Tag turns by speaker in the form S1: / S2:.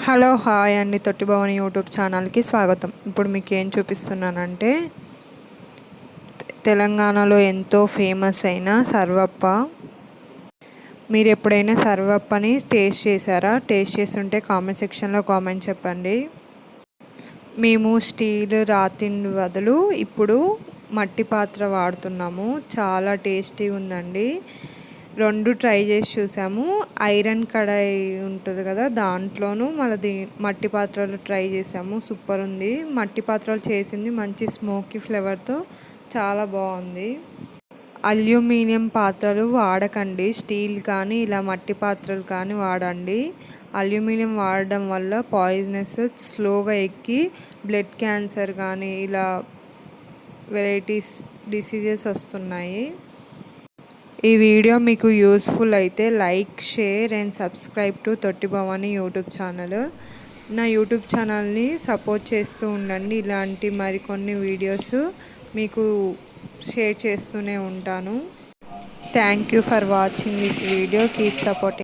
S1: Hello hi అండి, తొట్టి Bhavani YouTube ఛానల్కి స్వాగతం. ఇప్పుడు మీకు ఏం చూపిస్తున్నానంటే తెలంగాణలో ఎంతో ఫేమస్ అయిన సర్వప్ప. మీరు ఎప్పుడైనా సర్వప్పని టేస్ట్ చేశారా? టేస్ట్ చేస్తుంటే కామెంట్ సెక్షన్లో కామెంట్ చెప్పండి. మేము స్టీల్ రాతిండి బదులు ఇప్పుడు మట్టి పాత్ర వాడుతున్నాము. చాలా టేస్టీగా ఉందండి. రెండు ట్రై చేసి చూసాము. ఐరన్ కడాయి ఉంటుంది కదా, దాంట్లోనూ మళ్ళీ మట్టి పాత్రలు ట్రై చేసాము. సూపర్ ఉంది. మట్టి పాత్రలు చేసింది మంచి స్మోకీ ఫ్లేవర్తో చాలా బాగుంది. అల్యూమినియం పాత్రలు వాడకండి, స్టీల్ కానీ ఇలా మట్టి పాత్రలు కానీ వాడండి. అల్యూమినియం వాడడం వల్ల పాయిజనస్ స్లోగా ఎక్కి బ్లడ్ క్యాన్సర్ కానీ ఇలా వెరైటీస్ డిసీజెస్ వస్తున్నాయి. ఈ వీడియో మీకు యూస్ఫుల్ అయితే like, share and subscribe to తొట్టి భవాని యూట్యూబ్ ఛానల్. నా యూట్యూబ్ ఛానల్ని సపోర్ట్ చేస్తూ ఉండండి. ఇలాంటి మరికొన్ని వీడియోస్ మీకు షేర్ చేస్తూనే ఉంటాను. Thank you for watching this video. Keep supporting.